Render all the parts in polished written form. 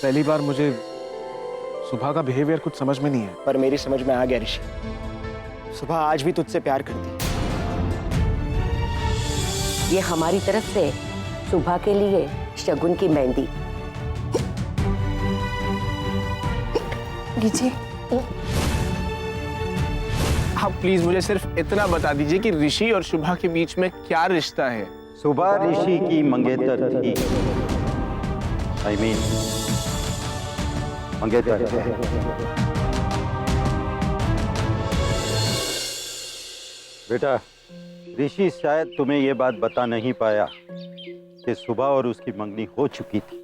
पहली बार मुझे सुबह का बिहेवियर कुछ समझ में नहीं है। पर मेरी समझ में आ गया ऋषि, सुबह आज भी तुझसे प्यार करती। ये हमारी तरफ से सुबह के लिए शगुन की मेहंदी। लीजिए। आप प्लीज मुझे सिर्फ इतना बता दीजिए कि ऋषि और शुभा के बीच में क्या रिश्ता है। सुबह ऋषि की मंगेतर थी। I mean, मंगेतर है। बेटा, ऋषि शायद तुम्हें यह बात बता नहीं पाया कि सुबह और उसकी मंगनी हो चुकी थी।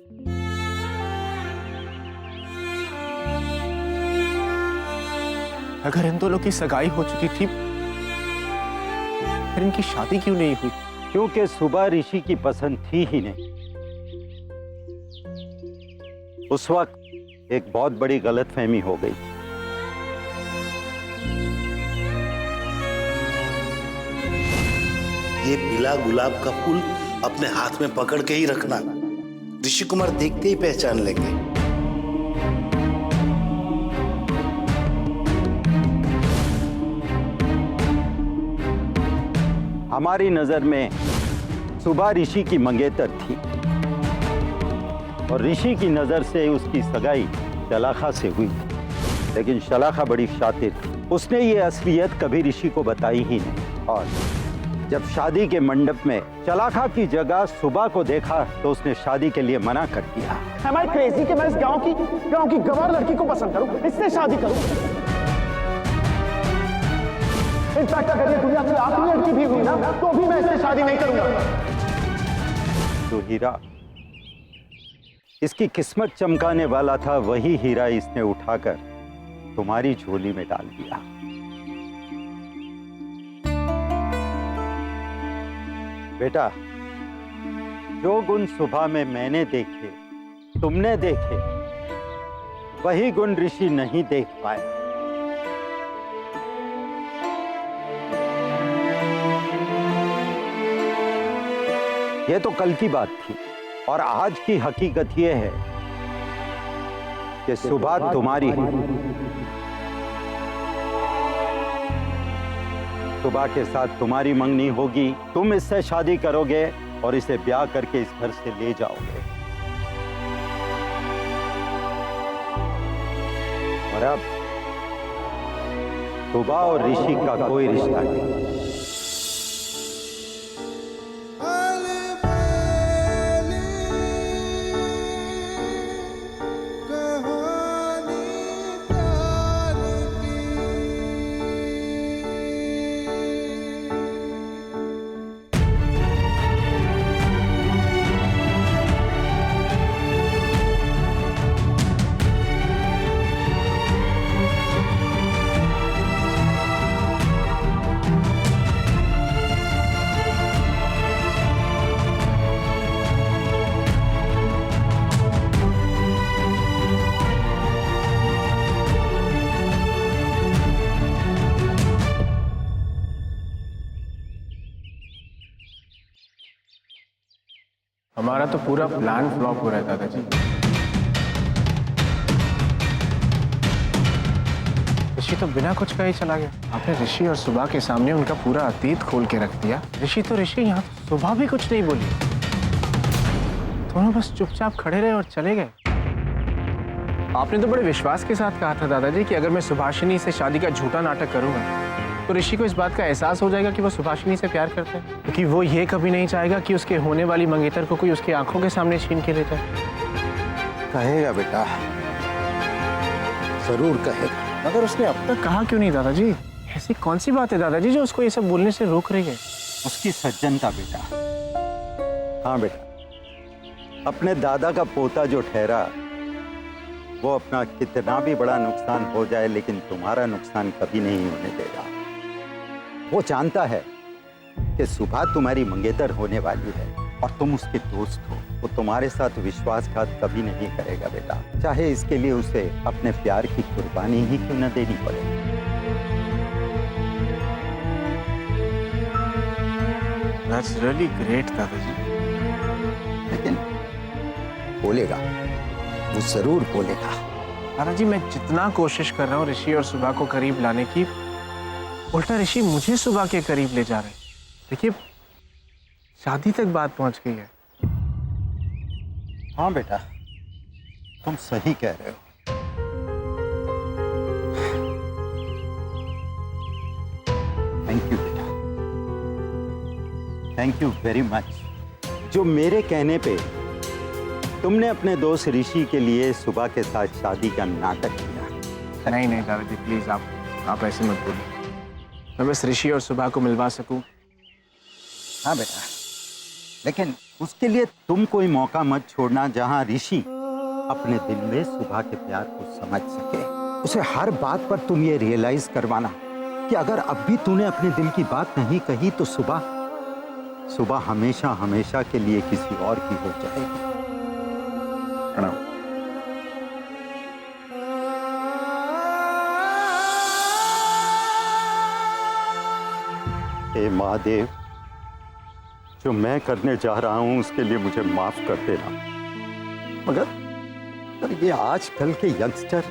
अगर इन दोनों की सगाई हो चुकी थी फिर इनकी शादी क्यों नहीं हुई? क्योंकि सुबह ऋषि की पसंद थी ही नहीं। उस वक्त एक बहुत बड़ी गलतफहमी हो गई। ये पीला गुलाब का फूल अपने हाथ में पकड़ के ही रखना, ऋषि कुमार देखते ही पहचान लेंगे। हमारी नजर में सुबह ऋषि की मंगेतर थी और ऋषि की नजर से उसकी सगाई शलाखा से हुई। लेकिन शलाखा बड़ी शातिर थी, उसने ये असलियत कभी ऋषि को बताई ही नहीं। और जब शादी के मंडप में शलाखा की जगह सुबह को देखा तो उसने शादी के लिए मना कर दिया। Am I crazy कि मैं इस गांव की गंवार लड़की को पसंद करूं, इससे शादी करूं? इनफैक्ट अगर ये दुनिया की आखिरी लड़की भी हुई ना तो भी मैं इससे शादी नहीं करूंगा। तो हीरा इसकी किस्मत चमकाने वाला था, वही हीरा इसने उठाकर तुम्हारी झोली में डाल दिया। बेटा, जो गुण सुबह में मैंने देखे, तुमने देखे, वही गुण ऋषि नहीं देख पाए। ये तो कल की बात थी और आज की हकीकत यह है कि सुबह तुम्हारी है। सुबह के साथ तुम्हारी मंगनी होगी, तुम इससे शादी करोगे और इसे ब्याह करके इस घर से ले जाओगे। और अब सुबह और ऋषि का कोई रिश्ता नहीं। हमारा तो पूरा प्लान फ्लॉप हो रहा है दादाजी। ऋषि तो बिना कुछ कहे चला गया। आपने ऋषि और सुबह के सामने उनका पूरा अतीत खोल के रख दिया। ऋषि तो ऋषि, यहाँ तो सुबह भी कुछ नहीं बोली। दोनों बस चुपचाप खड़े रहे और चले गए। आपने तो बड़े विश्वास के साथ कहा था दादाजी कि अगर मैं सुभाषिनी से शादी का झूठा नाटक करूंगा तो ऋषि को इस बात का एहसास हो जाएगा कि वो सुभाषिनी से प्यार करते हैं, क्योंकि वो ये कभी नहीं चाहेगा कि उसके होने वाली मंगेतर को कोई उसकी आंखों के सामने छीन के ले जाए। कहेगा बेटा, जरूर कहेगा। मगर उसने अब तक कहा क्यों नहीं दादाजी? ऐसी कौन सी बात है दादाजी जो उसको ये सब बोलने से रोक रही है? उसकी सज्जनता बेटा। हाँ बेटा, अपने दादा का पोता जो ठहरा वो अपना कितना भी बड़ा नुकसान हो जाए लेकिन तुम्हारा नुकसान कभी नहीं होने देगा। वो जानता है कि सुबह तुम्हारी मंगेतर होने वाली है और तुम उसके दोस्त हो। वो तुम्हारे साथ विश्वासघात कभी नहीं करेगा बेटा, चाहे इसके लिए उसे अपने प्यार की कुर्बानी ही क्यों न देनी पड़े। That's really great दादाजी। लेकिन बोलेगा वो जरूर बोलेगा। दादाजी, मैं जितना कोशिश कर रहा हूँ ऋषि और सुबह को करीब लाने की, उल्टा ऋषि मुझे सुबह के करीब ले जा रहे हैं। देखिए, शादी तक बात पहुंच गई है। हाँ बेटा, तुम सही कह रहे हो। थैंक यू बेटा, थैंक यू वेरी मच। जो मेरे कहने पे तुमने अपने दोस्त ऋषि के लिए सुबह के साथ शादी का नाटक किया। नहीं नहीं दादाजी, प्लीज आप ऐसे मत बोलिए। मैं बस ऋषि और सुबह को मिलवा सकूं। हाँ बेटा, लेकिन उसके लिए तुम कोई मौका मत छोड़ना जहां ऋषि अपने दिल में सुबह के प्यार को समझ सके। उसे हर बात पर तुम ये रियलाइज करवाना कि अगर अब भी तूने अपने दिल की बात नहीं कही तो सुबह हमेशा हमेशा के लिए किसी और की हो जाएगी। प्रणाम। हे महादेव, जो मैं करने जा रहा हूं उसके लिए मुझे माफ कर देना। मगर ये आजकल के यंगस्टर,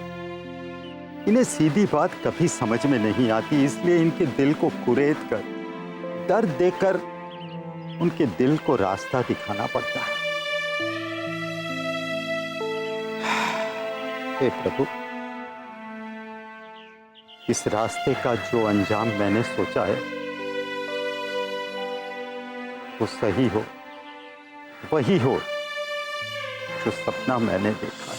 इन्हें सीधी बात कभी समझ में नहीं आती, इसलिए इनके दिल को कुरेद कर, दर्द देकर उनके दिल को रास्ता दिखाना पड़ता है। हे प्रभु, इस रास्ते का जो अंजाम मैंने सोचा है वो सही हो, वही हो जो सपना मैंने देखा है।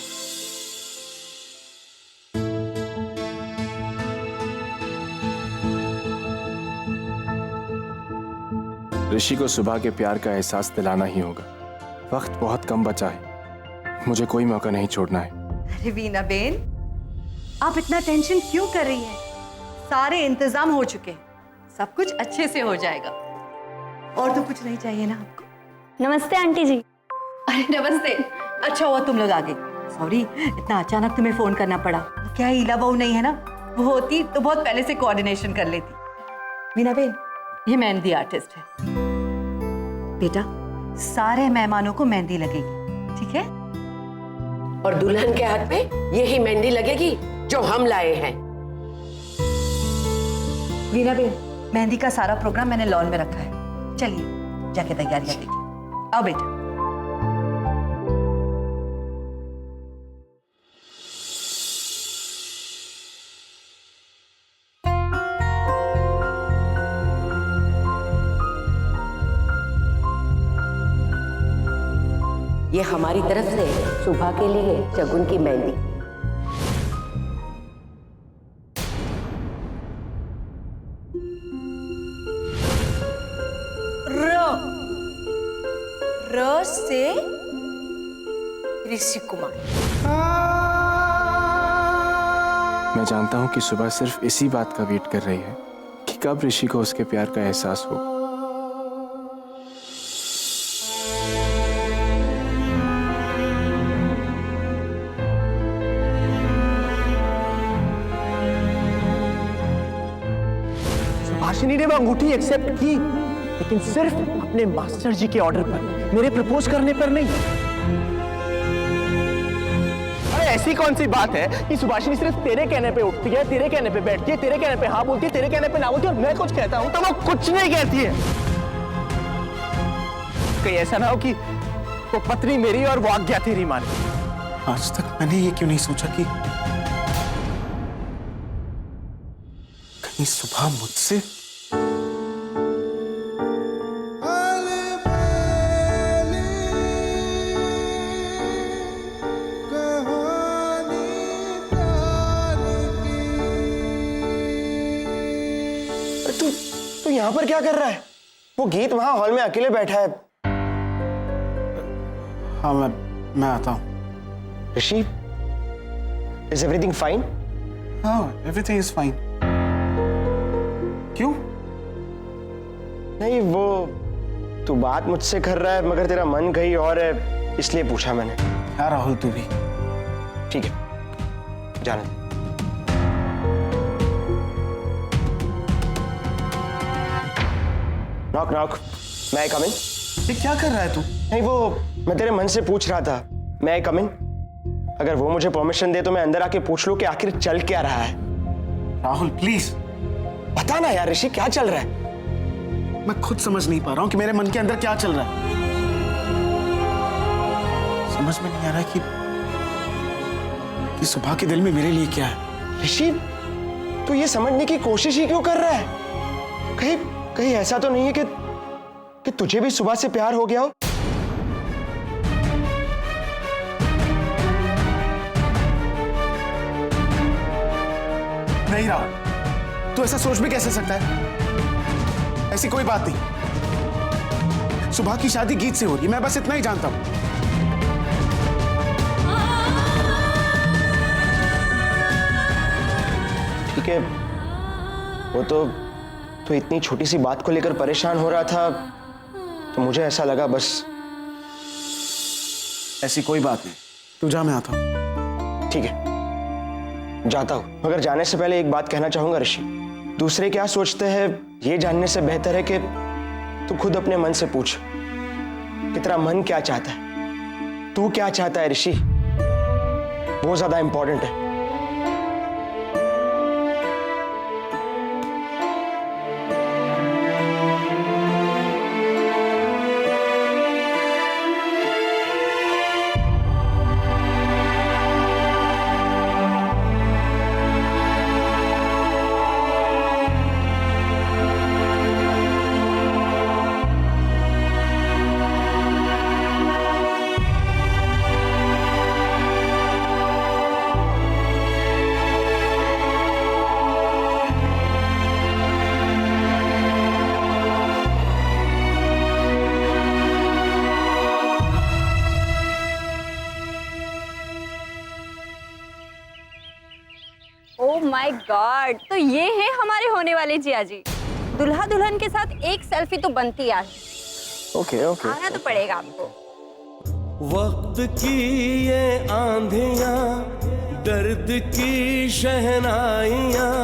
ऋषि को सुबह के प्यार का एहसास दिलाना ही होगा। वक्त बहुत कम बचा है, मुझे कोई मौका नहीं छोड़ना है। अरे वीना बेन, आप इतना टेंशन क्यों कर रही हैं? सारे इंतजाम हो चुके हैं, सब कुछ अच्छे से हो जाएगा। और तो कुछ नहीं चाहिए ना आपको? नमस्ते आंटी जी। अरे नमस्ते, अच्छा हुआ तुम लोग आ गए। सॉरी, इतना अचानक तुम्हें फोन करना पड़ा। क्या हीला बहू नहीं है ना, वो होती तो बहुत पहले से कोऑर्डिनेशन कर लेती। वीना बेन, ये मेहंदी आर्टिस्ट है। बेटा, सारे मेहमानों को मेहंदी लगेगी, ठीक है? और दुल्हन के हाथ में यही मेहंदी लगेगी जो हम लाए हैं। वीना बेन, मेहंदी का सारा प्रोग्राम मैंने लॉन में रखा है। चलिए जाके तैयारियां देखिए। आओ बेटा। ये हमारी तरफ से सुबह के लिए शगुन की मेहंदी। र से ऋषि कुमार। मैं जानता हूं कि सुबह सिर्फ इसी बात का वेट कर रही है कि कब ऋषि को उसके प्यार का एहसास हो। सुभाषिनी ने वो अंगूठी एक्सेप्ट की, लेकिन सिर्फ अपने मास्टर जी के ऑर्डर पर, मेरे प्रपोज करने पर नहीं। अरे ऐसी कौन सी बात है कि सुभाषिनी सिर्फ तेरे कहने पे उठती है, तेरे कहने पे बैठती है, तेरे कहने पे हाँ बोलती है, तेरे कहने पे ना बोलती है, और मैं कुछ कहता हूं तो वो कुछ नहीं कहती है। कहीं ऐसा ना हो कि वो पत्नी मेरी और वो आज्ञा तेरी माने। आज तक मैंने ये क्यों नहीं सोचा कि कहीं सुबह मुझसे तू यहाँ पर क्या कर रहा है? वो गीत वहां हॉल में अकेले बैठा है। हाँ, मैं आता हूँ। ऋषि, इज एवरीथिंग फाइन? हाँ, एवरीथिंग इज फाइन। क्यों? नहीं, वो तू बात मुझसे कर रहा है मगर तेरा मन कहीं और है, इसलिए पूछा मैंने। क्या राहुल, तू भी? ठीक है, जाने दे। नॉक नॉक, मैं कम इन? ये क्या कर रहा है तू? नहीं, वो मैं तेरे मन से पूछ रहा था। मैं कम इन? अगर वो मुझे परमिशन दे तो मैं अंदर आके पूछ लूं कि आखिर चल क्या रहा है। राहुल प्लीज। बता ना यार ऋषि, क्या चल रहा है? मैं खुद समझ नहीं पा रहा हूँ कि मेरे मन के अंदर क्या चल रहा है। समझ में नहीं आ रहा कि सुबह के दिल में मेरे लिए क्या है। ऋषि, तू ये समझने की कोशिश ही क्यों कर रहा है? कहीं कहीं ऐसा तो नहीं है कि तुझे भी सुबह से प्यार हो गया हो? नहीं राहुल, तू ऐसा सोच भी कैसे सकता है? ऐसी कोई बात नहीं। सुबह की शादी गीत से हो रही है, मैं बस इतना ही जानता हूं। ठीक है, वो तो इतनी छोटी सी बात को लेकर परेशान हो रहा था, तो मुझे ऐसा लगा बस। ऐसी कोई बात नहीं, तू जा, मैं आता हूं। ठीक है, जाता हूं। मगर जाने से पहले एक बात कहना चाहूंगा ऋषि, दूसरे क्या सोचते हैं ये जानने से बेहतर है कि तू खुद अपने मन से पूछ कि तेरा मन क्या चाहता है, तू क्या चाहता है ऋषि, वो ज्यादा इंपॉर्टेंट है। ओह माय गॉड, तो ये है हमारे होने वाले जिया जी। दुल्हा दुल्हन के साथ एक सेल्फी तो बनती है। ओके ओके, आना तो पड़ेगा आपको। वक्त की ये आंधियां, दर्द की शहनाइयां,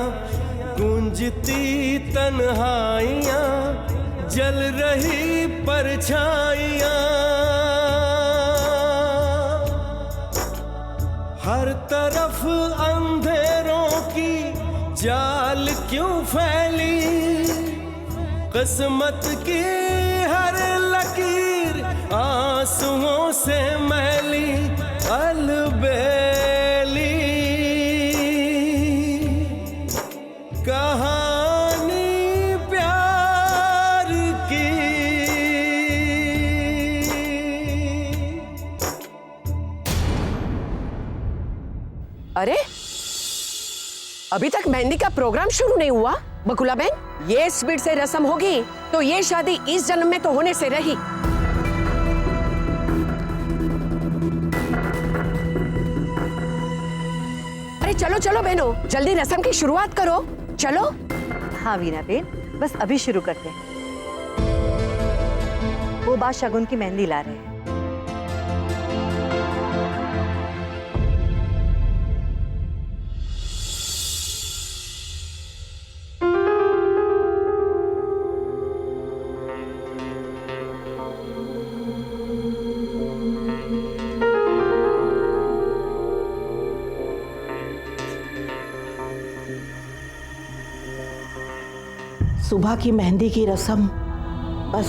गूंजती तन्हाइयां, जल रही परछाइयां, हर तरफ अंधेरों की जाल क्यों फैली, किस्मत की हर लकीर आंसुओं से मैली, अलबेली कहानी प्यार की। अरे अभी तक मेहंदी का प्रोग्राम शुरू नहीं हुआ बकुला बहन? ये स्पीड से रस्म होगी तो ये शादी इस जन्म में तो होने से रही। अरे चलो चलो बहनों, जल्दी रस्म की शुरुआत करो, चलो। हाँ वीना बेन, बस अभी शुरू करते हैं। वो बात शगुन की मेहंदी ला रहे हैं। सुबह की मेहंदी की रस्म बस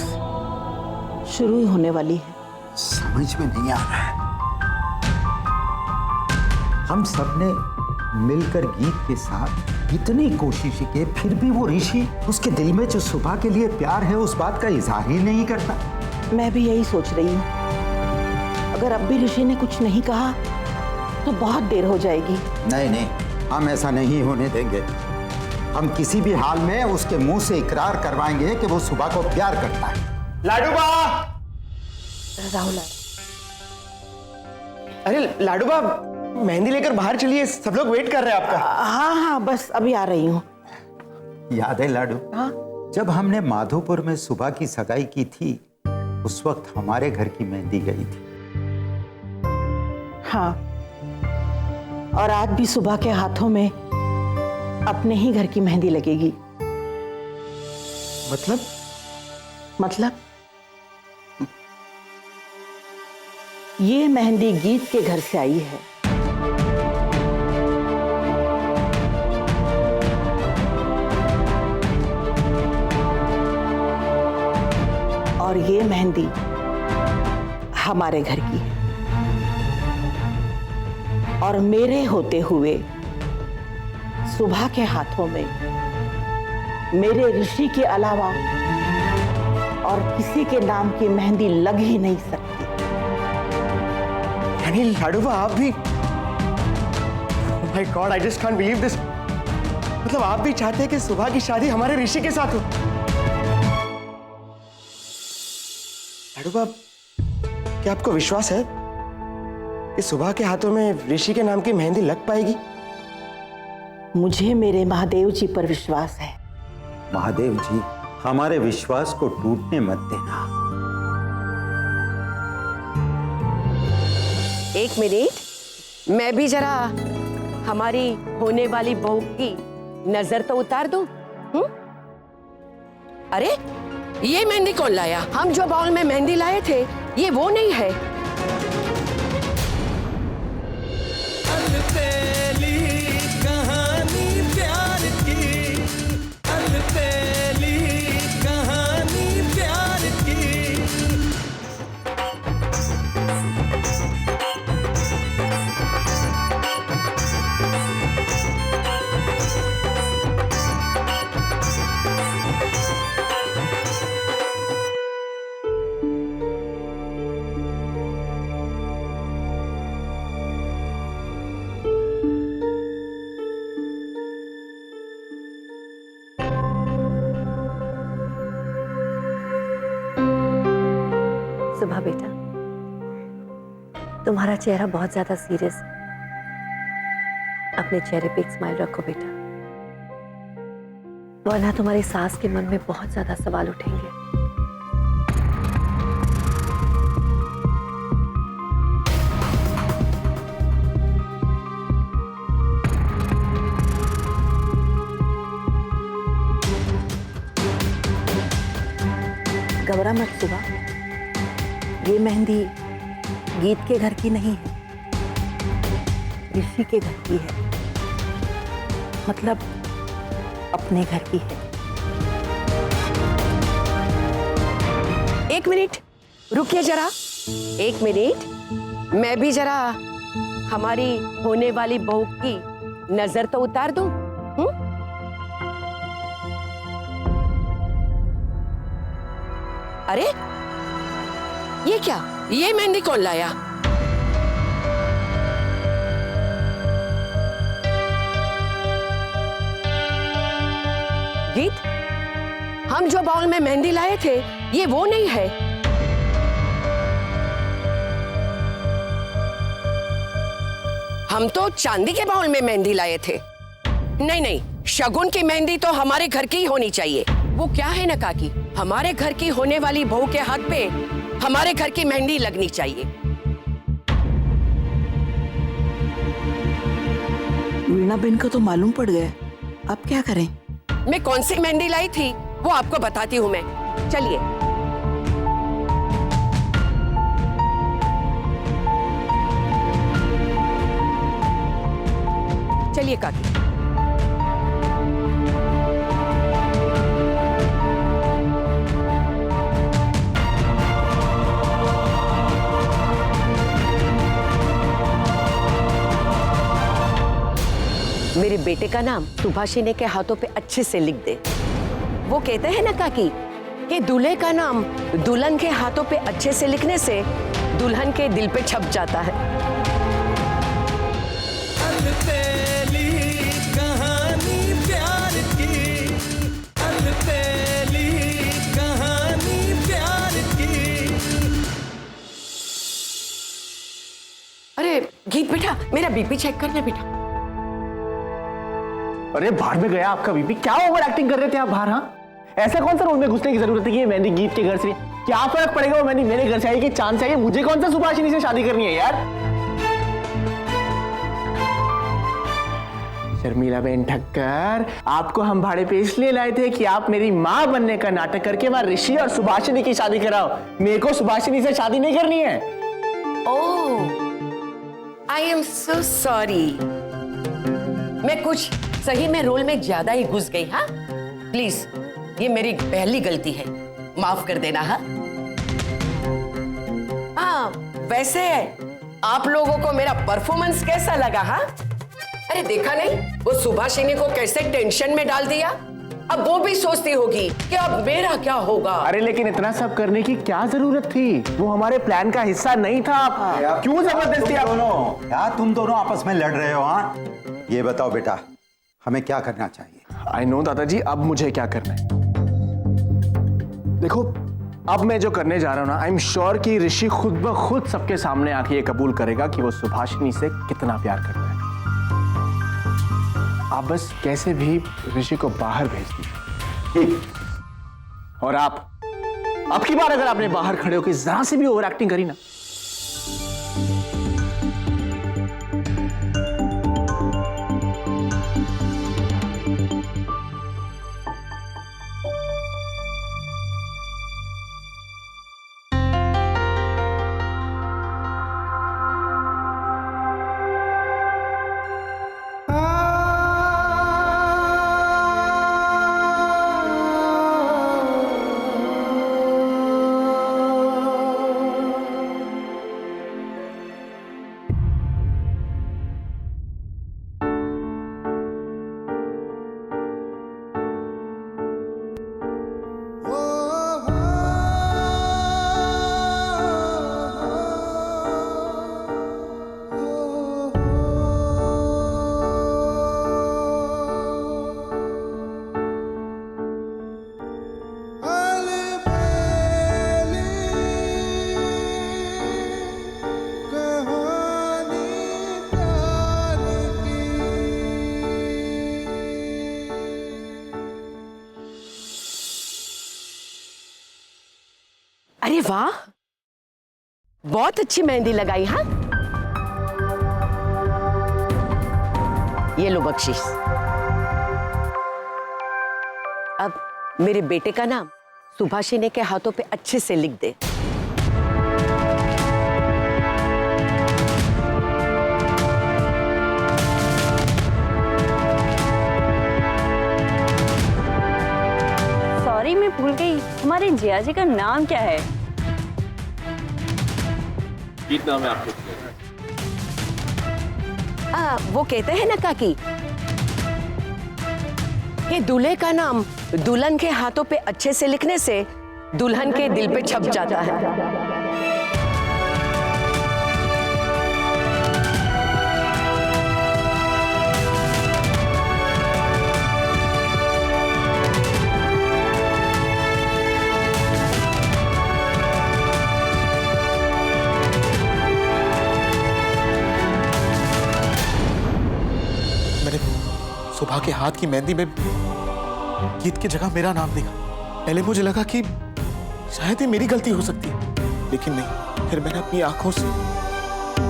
शुरू ही होने वाली है। समझ में नहीं आ रहा है। हम सबने मिलकर गीत के साथ इतनी कोशिश की, फिर भी वो ऋषि उसके दिल में जो सुबह के लिए प्यार है उस बात का इजहार ही नहीं करता। मैं भी यही सोच रही हूँ, अगर अब भी ऋषि ने कुछ नहीं कहा तो बहुत देर हो जाएगी। नहीं नहीं, हम ऐसा नहीं होने देंगे। हम किसी भी हाल में उसके मुंह से इकरार करवाएंगे कि वो सुबह को प्यार करता है। लाडूबा! राहुल, अरे लाडूबा, मेहंदी लेकर बाहर चलिए, सब लोग वेट कर रहे हैं आपका। हाँ हाँ बस अभी आ रही हूँ। याद है लाडू? हाँ। जब हमने माधोपुर में सुबह की सगाई की थी, उस वक्त हमारे घर की मेहंदी गई थी। हाँ, और आज भी सुबह के हाथों में अपने ही घर की मेहंदी लगेगी। मतलब ये मेहंदी गीत के घर से आई है। और ये मेहंदी हमारे घर की है और मेरे होते हुए सुबह के हाथों में मेरे ऋषि के अलावा और किसी के नाम की मेहंदी लग ही नहीं सकती। यानी लाडूबा आप भी, my God, I just can't believe this. मतलब आप भी चाहते हैं कि सुबह की शादी हमारे ऋषि के साथ हो? लाडूबा, क्या आपको विश्वास है कि सुबह के हाथों में ऋषि के नाम की मेहंदी लग पाएगी? मुझे मेरे महादेव जी पर विश्वास है। महादेव जी, हमारे विश्वास को टूटने मत देना। एक मिनट, मैं भी जरा हमारी होने वाली बहू की नजर तो उतार दूं। अरे ये मेहंदी कौन लाया? हम जो बाउल में मेहंदी लाए थे ये वो नहीं है। अलबेली कहानी प्यार की, अलबेली कहानी प्यार की। सुबह बेटा, तुम्हारा चेहरा बहुत ज्यादा सीरियस है। अपने चेहरे पे एक स्माइल रखो बेटा, वरना तुम्हारी सास के मन में बहुत ज्यादा सवाल उठेंगे। घबरा मत सुबह, ये मेहंदी गीत के घर की नहीं है, ऋषि के घर की है, मतलब अपने घर की है। एक मिनट रुकिए जरा, एक मिनट, मैं भी जरा हमारी होने वाली बहू की नजर तो उतार दूं। अरे ये क्या? ये मेहंदी कौन लाया? गीत, हम जो बाउल में मेहंदी लाए थे ये वो नहीं है। हम तो चांदी के बाउल में मेहंदी लाए थे। नहीं नहीं, शगुन की मेहंदी तो हमारे घर की ही होनी चाहिए। वो क्या है ना काकी, हमारे घर की होने वाली बहू के हाथ पे हमारे घर की मेहंदी लगनी चाहिए। वीणा बेन को तो मालूम पड़ गया, अब क्या करें? मैं कौन सी मेहंदी लाई थी वो आपको बताती हूँ मैं। चलिए चलिए काकी। मेरे बेटे का नाम सुभाषिनी के हाथों पे अच्छे से लिख दे। वो कहते हैं ना काकी कि दूल्हे का नाम दुल्हन के हाथों पे अच्छे से लिखने से दुल्हन के दिल पे छप जाता है। अलबेली कहानी प्यार की, अलबेली कहानी प्यार की। अरे गीत बेटा, मेरा बीपी चेक करना बेटा। अरे बाहर में गया आपका बीपी, क्या ओवर एक्टिंग कर रहे थे आप बाहर? हाँ, ऐसा कौन सा रोल में घुसने की जरूरत है कि ये मेहंदी गीत के घर से? क्या फर्क पड़ेगा वो मेहंदी मेरे घर से आई कि चांद से आई? मुझे कौन सा सुभाषिनी से शादी करनी है यार? शर्मिला बेन ठक्कर, आपको हम भाड़े पे इसलिए लाए थे कि आप मेरी माँ बनने का नाटक करके वहां ऋषि और सुभाषिनी की शादी कराओ। मेरे को सुभाषिनी से शादी नहीं करनी है। ओह, आई एम सो सॉरी। मैं कुछ सही में रोल में ज्यादा ही घुस गई। हाँ प्लीज, ये मेरी पहली गलती है, माफ कर देना। हाँ हाँ, वैसे आप लोगों को मेरा परफॉर्मेंस कैसा लगा? हाँ, अरे देखा नहीं वो सुभाषिनी को कैसे टेंशन में डाल दिया। अब वो भी सोचती होगी कि अब मेरा क्या होगा। अरे लेकिन इतना सब करने की क्या जरूरत थी? वो हमारे प्लान का हिस्सा नहीं था। आप क्यों जबरदस्ती आप दोनों यार, तुम दोनों आपस में लड़ रहे हो? हाँ, ये बताओ बेटा, हमें क्या करना चाहिए? आई नो दादाजी, अब मुझे क्या करना है? देखो, अब मैं जो करने जा रहा हूं ना, आई एम श्योर कि ऋषि खुद ब खुद सबके सामने आके ये कबूल करेगा कि वो सुभाषिनी से कितना प्यार करता है। आप बस कैसे भी ऋषि को बाहर भेज दीजिए। और अब की बार अगर आपने बाहर खड़े होकर जरा से भी ओवर एक्टिंग करी ना, अरे वाह, बहुत अच्छी मेहंदी लगाई। हाँ, ये लो बख्शिश। अब मेरे बेटे का नाम सुभाषिनी के हाथों पे अच्छे से लिख दे। सॉरी, मैं भूल गई, हमारे जिया जी का नाम क्या है? नाम है आपके? वो कहते हैं ना काकी, ये दूल्हे का नाम दुल्हन के हाथों पे अच्छे से लिखने से दुल्हन के दिल पे छप जाता है। सुबह के हाथ की मेहंदी में गीत की जगह मेरा नाम देखा। पहले मुझे लगा कि शायद ये मेरी गलती हो सकती है, लेकिन नहीं। फिर मैंने अपनी आंखों से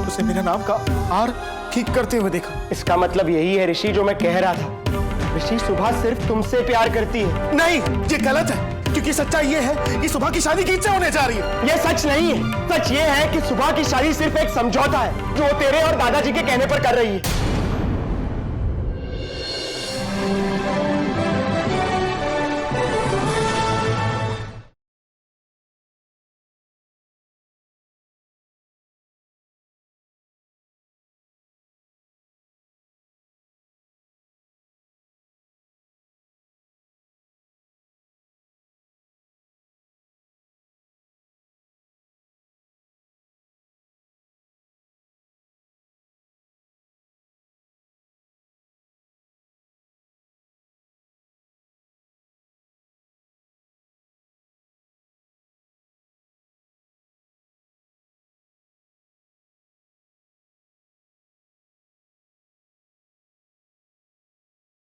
उसे मेरा नाम का आर ठीक करते हुए देखा। इसका मतलब यही है ऋषि जो मैं कह रहा था, ऋषि सुबह सिर्फ तुमसे प्यार करती है। नहीं, ये गलत है, क्योंकि सच्चाई ये है कि सुबह की शादी गीत से होने जा रही है। ये सच नहीं है। सच ये है कि सुबह की शादी सिर्फ एक समझौता है जो वो तेरे और दादाजी के कहने पर कर रही है।